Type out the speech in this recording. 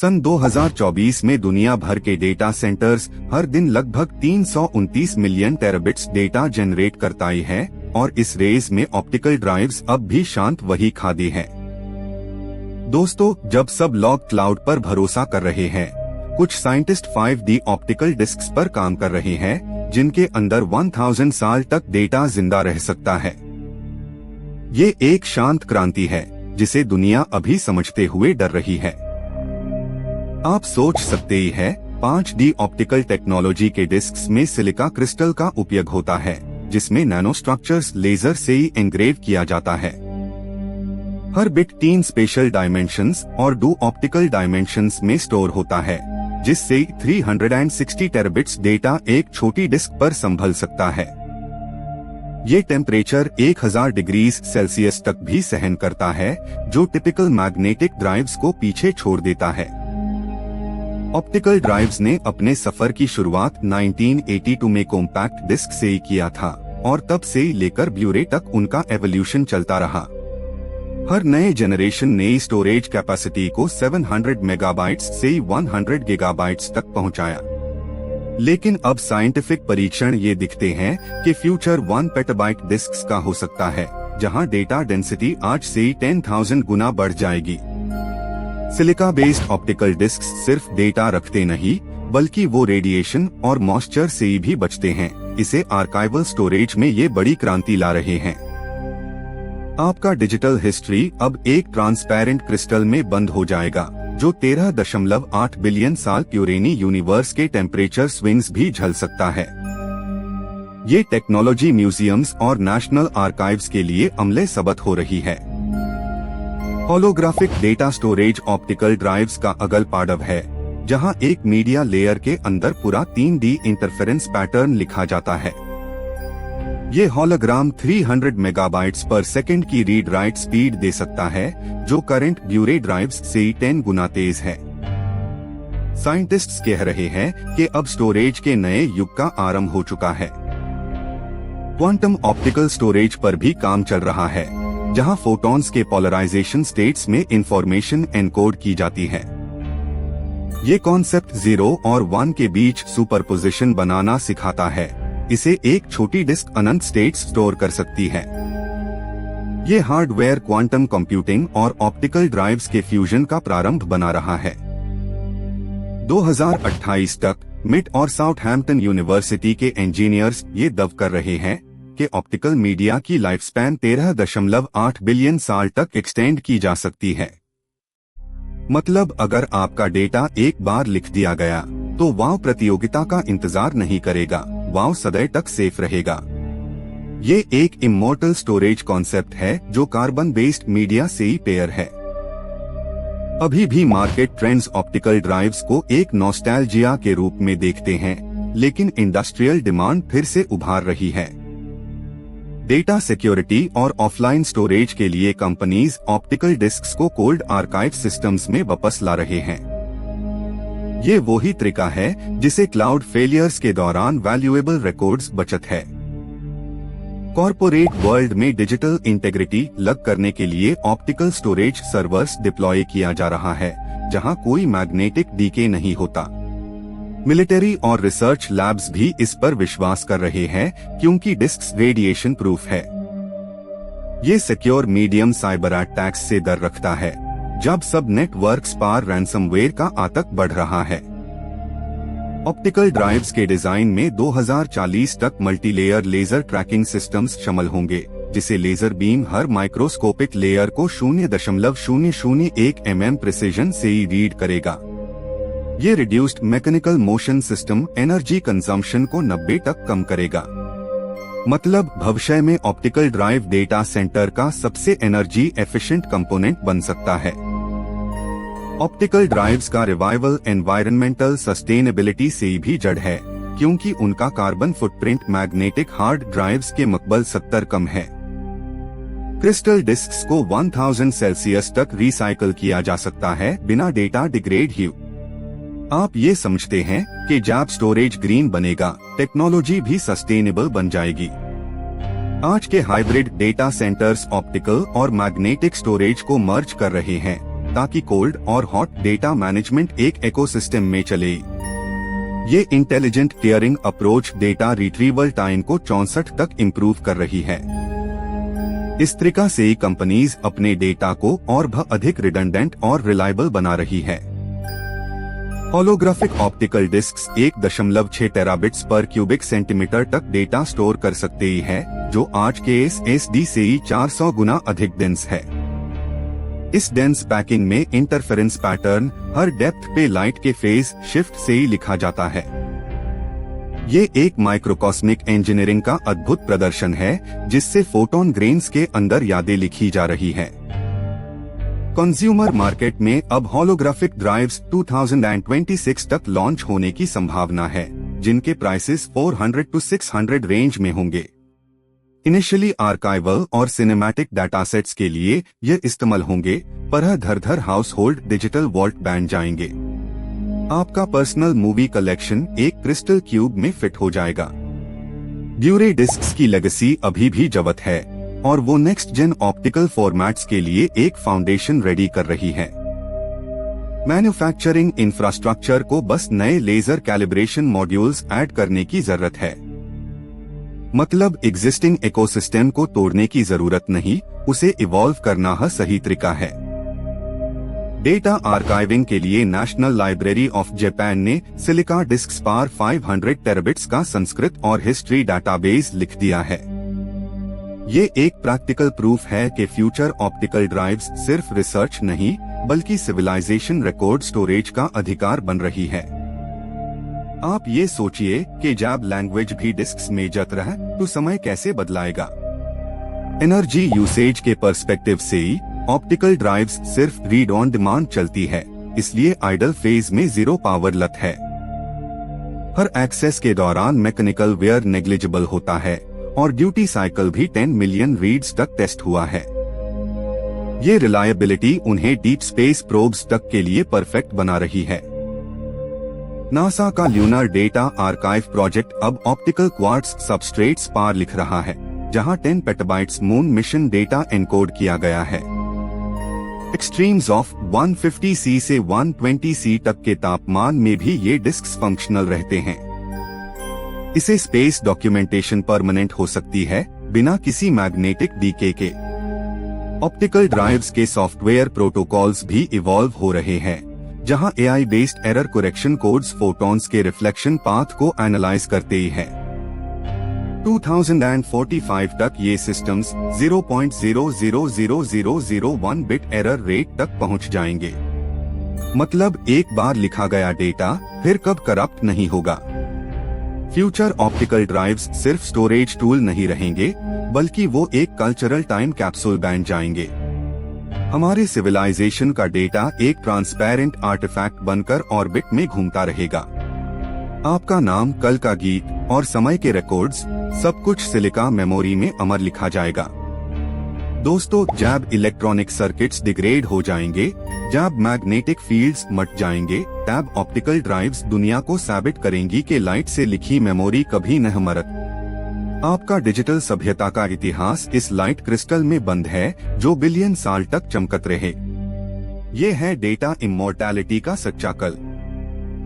सन 2024 में दुनिया भर के डेटा सेंटर्स हर दिन लगभग 329 मिलियन टेराबिट्स डेटा जनरेट करता है और इस रेस में ऑप्टिकल ड्राइव्स अब भी शांत वही खादी है। दोस्तों, जब सब लोग क्लाउड पर भरोसा कर रहे हैं, कुछ साइंटिस्ट 5D ऑप्टिकल डिस्क्स पर काम कर रहे हैं जिनके अंदर 1000 साल तक डेटा जिंदा रह सकता है। ये एक शांत क्रांति है जिसे दुनिया अभी समझते हुए डर रही है। आप सोच सकते ही हैं, 5D ऑप्टिकल टेक्नोलॉजी के डिस्क्स में सिलिका क्रिस्टल का उपयोग होता है जिसमें नैनो स्ट्रक्चर्स लेजर से ही एनग्रेव किया जाता है। हर बिट 3 स्पेशल डायमेंशंस और 2 ऑप्टिकल डायमेंशंस में स्टोर होता है, जिससे 360 टेराबिट्स डेटा एक छोटी डिस्क पर संभल सकता है। ये टेम्परेचर 1000 डिग्री सेल्सियस तक भी सहन करता है, जो टिपिकल मैग्नेटिक ड्राइव्स को पीछे छोड़ देता है। ऑप्टिकल ड्राइव्स ने अपने सफर की शुरुआत 1982 में कॉम्पैक्ट डिस्क से ही किया था और तब से ही लेकर ब्लू-रे तक उनका एवोल्यूशन चलता रहा। हर नए जनरेशन ने स्टोरेज कैपेसिटी को 700 मेगाबाइट्स से 100 गीगाबाइट्स तक पहुंचाया। लेकिन अब साइंटिफिक परीक्षण ये दिखते हैं कि फ्यूचर 1 पेटाबाइट डिस्क्स का हो सकता है, जहां डेटा डेंसिटी आज से ही 10,000 गुना बढ़ जाएगी। सिलिका बेस्ड ऑप्टिकल डिस्क्स सिर्फ डेटा रखते नहीं, बल्कि वो रेडिएशन और मॉइस्चर से भी बचते हैं। इसे आर्काइवल स्टोरेज में ये बड़ी क्रांति ला रहे हैं। आपका डिजिटल हिस्ट्री अब एक ट्रांसपेरेंट क्रिस्टल में बंद हो जाएगा, जो 13.8 बिलियन साल पुरानी यूनिवर्स के टेम्परेचर स्विंग्स भी झेल सकता है। ये टेक्नोलॉजी म्यूजियम्स और नेशनल आर्काइव्स के लिए अमले साबित हो रही है। Holographic data storage optical drives का अगल पाड़व है, जहां एक मीडिया लेयर के अंदर पूरा 3D इंटरफेरेंस पैटर्न लिखा जाता है। ये होलोग्राम 300 मेगाबाइट्स पर सेकंड की रीड राइट स्पीड दे सकता है, जो करंट ब्लू-रे ड्राइव्स से 10 गुना तेज है। साइंटिस्ट्स कह रहे हैं कि अब स्टोरेज के नए युग का आरंभ हो चुका है। क्वांटम ऑप्टिकल स्टोरेज पर भी काम चल रहा है, जहां फोटॉन्स के पोलराइजेशन स्टेट्स में इंफॉर्मेशन एनकोड की जाती है। ये कॉन्सेप्ट 0 और 1 के बीच सुपरपोजिशन बनाना सिखाता है। इसे एक छोटी डिस्क अनंत स्टेट्स स्टोर कर सकती है। ये हार्डवेयर क्वांटम कंप्यूटिंग और ऑप्टिकल ड्राइव्स के फ्यूजन का प्रारंभ बना रहा है। 2028 तक मिट और साउथहैम्पटन यूनिवर्सिटी के इंजीनियर्स ये दावा कर रहे हैं कि ऑप्टिकल मीडिया की लाइफ स्पैन 13.8 बिलियन साल तक एक्सटेंड की जा सकती है। मतलब अगर आपका डेटा एक बार लिख दिया गया, तो वाव प्रतियोगिता का इंतजार नहीं करेगा, वाव सदैव तक सेफ रहेगा। ये एक इमॉर्टल स्टोरेज कॉन्सेप्ट है जो कार्बन बेस्ड मीडिया से ही पेयर है। अभी भी मार्केट ट्रेंड्स ऑप्टिकल ड्राइव्स को एक नॉस्टैल्जिया के रूप में देखते हैं, लेकिन इंडस्ट्रियल डिमांड फिर से उभार रही है। डेटा सिक्योरिटी और ऑफलाइन स्टोरेज के लिए कंपनीज ऑप्टिकल डिस्क्स को कोल्ड आर्काइव सिस्टम्स में वापस ला रहे हैं। ये वही तरीका है जिसे क्लाउड फेलियर्स के दौरान वैल्यूएबल रिकॉर्ड्स बचत है। कॉर्पोरेट वर्ल्ड में डिजिटल इंटेग्रिटी लग करने के लिए ऑप्टिकल स्टोरेज सर्वर्स डिप्लॉय किया जा रहा है, जहां कोई मैग्नेटिक डीके नहीं होता। मिलिट्री और रिसर्च लैब्स भी इस पर विश्वास कर रहे हैं, क्योंकि डिस्क्स रेडिएशन प्रूफ है। ये सिक्योर मीडियम साइबर अटैक्स से डर रखता है, जब सब नेटवर्क्स पर रैंसमवेयर का आतंक बढ़ रहा है। ऑप्टिकल ड्राइव्स के डिजाइन में 2040 तक मल्टीलेयर लेजर ट्रैकिंग सिस्टम्स शामिल होंगे, जिसे लेजर बीम हर माइक्रोस्कोपिक लेयर को 0.001 mm प्रिसिजन से ही रीड करेगा। ये reduced mechanical motion system energy consumption को 90 तक कम करेगा। मतलब भविष्य में ऑप्टिकल ड्राइव डेटा सेंटर का सबसे एनर्जी एफिशिएंट कंपोनेंट बन सकता है। ऑप्टिकल ड्राइव्स का रिवाइवल एनवायरमेंटल सस्टेनेबिलिटी से भी जड़ है, क्योंकि उनका carbon footprint magnetic hard drives के मुकाबले 70 कम है। क्रिस्टल डिस्क्स को 1000 सेल्सियस तक रिसाइकल किया जा सकता है बिना डेटा डिग्रेड हुए। आप ये समझते हैं कि जब स्टोरेज ग्रीन बनेगा, टेक्नोलॉजी भी सस्टेनेबल बन जाएगी। आज के हाइब्रिड डेटा सेंटर्स ऑप्टिकल और मैग्नेटिक स्टोरेज को मर्ज कर रहे हैं, ताकि कोल्ड और हॉट डेटा मैनेजमेंट एक इकोसिस्टम में चले। ये intelligent tearing approach data retrieval time को 64 तक इम्प्रूव कर रही है। इस तरीका से कंपनीज अपने डेटा को और भी अधिक रिडंडेंट और रिलायबल बना रही है। होलोग्राफिक ऑप्टिकल डिस्क्स 1.6 टेराबिट्स पर क्यूबिक सेंटीमीटर तक डेटा स्टोर कर सकते हैं, जो आज के SSD से ही 400 गुना अधिक डेंस है। इस डेंस पैकिंग में इंटरफेरेंस पैटर्न हर डेप्थ पे लाइट के फेज शिफ्ट से ही लिखा जाता है। ये एक माइक्रोकॉस्मिक इंजीनियरिंग का अद्भुत प्रदर्शन है, जिससे फोटोन ग्रेन्स के अंदर यादें लिखी जा रही है। कंज्यूमर मार्केट में अब होलोग्राफिक ड्राइव्स 2026 तक लॉन्च होने की संभावना है, जिनके प्राइसेस 400 to 600 रेंज में होंगे। इनिशियली आर्काइवल और सिनेमैटिक डाटासेट्स के लिए ये इस्तेमाल होंगे, पर धर हाउस होल्ड डिजिटल वॉल्ट बन जाएंगे। आपका पर्सनल मूवी कलेक्शन एक क्रिस्टल क्यूब में फिट हो जाएगा। ब्यूरे डिस्क्स की लेगेसी अभी भी जवत है और वो नेक्स्ट जेन ऑप्टिकल फॉर्मेट्स के लिए एक फाउंडेशन रेडी कर रही है। मैन्युफैक्चरिंग इंफ्रास्ट्रक्चर को बस नए लेजर कैलिब्रेशन मॉड्यूल्स ऐड करने की जरूरत है। मतलब एग्जिस्टिंग इकोसिस्टम को तोड़ने की जरूरत नहीं, उसे इवॉल्व करना ही सही तरीका है। डेटा आर्काइविंग के लिए नेशनल लाइब्रेरी ऑफ जापान ने सिलिका डिस्क्स पर 500 टेराबिट्स का संस्कृत और हिस्ट्री डाटाबेस लिख दिया है। ये एक प्रैक्टिकल प्रूफ है कि फ्यूचर ऑप्टिकल ड्राइव्स सिर्फ रिसर्च नहीं, बल्कि सिविलाइजेशन रिकॉर्ड स्टोरेज का अधिकार बन रही है। आप ये सोचिए कि जब लैंग्वेज भी डिस्क्स में जत रहा है तो समय कैसे बदलाएगा। एनर्जी यूसेज के पर्सपेक्टिव से ऑप्टिकल ड्राइव्स सिर्फ रीड ऑन डिमांड चलती है, इसलिए आइडल फेज में 0 पावर लत है। हर एक्सेस के दौरान मैकेनिकल वेयर नेग्लिजिबल होता है और ड्यूटी साइकिल भी 10 मिलियन रीड्स तक टेस्ट हुआ है। ये रिलायबिलिटी उन्हें डीप स्पेस प्रोब्स तक के लिए परफेक्ट बना रही है। नासा का ल्यूनर डेटा आर्काइव प्रोजेक्ट अब ऑप्टिकल क्वार्ट्ज सबस्ट्रेट्स पर लिख रहा है, जहां 10 petabytes moon mission data encode किया गया है। एक्सट्रीम्स ऑफ 150C से 120C तक के तापमान में भी ये डिस्क्स फंक्शनल रहते हैं। इसे स्पेस डॉक्यूमेंटेशन परमानेंट हो सकती है, बिना किसी मैग्नेटिक डीके के। ऑप्टिकल ड्राइव्स के सॉफ्टवेयर प्रोटोकॉल्स भी इवॉल्व हो रहे हैं, जहां AI based error correction codes photons के रिफ्लेक्शन पाथ को एनालाइज करते ही है। 2045 तक ये सिस्टम्स 0.000001 बिट एरर रेट तक पहुंच जाएंगे। मतलब एक बार लिखा गया डेटा फिर कब करप्ट नहीं होगा। फ्यूचर ऑप्टिकल ड्राइव्स सिर्फ स्टोरेज टूल नहीं रहेंगे, बल्कि वो एक कल्चरल टाइम कैप्सूल बन जाएंगे। हमारे सिविलाइजेशन का डेटा एक ट्रांसपेरेंट आर्टिफैक्ट बनकर ऑर्बिट में घूमता रहेगा। आपका नाम, कल का गीत और समय के रिकॉर्ड्स सब कुछ सिलिका मेमोरी में अमर लिखा जाएगा। दोस्तों, जब इलेक्ट्रॉनिक सर्किट्स डिग्रेड हो जाएंगे, जब मैग्नेटिक फील्ड्स मट जाएंगे, तब ऑप्टिकल ड्राइव्स दुनिया को साबित करेंगी कि लाइट से लिखी मेमोरी कभी नहीं मरत। आपका डिजिटल सभ्यता का इतिहास इस लाइट क्रिस्टल में बंद है, जो बिलियन साल तक चमकत रहे। ये है डेटा इमॉर्टैलिटी का सच्चा कल।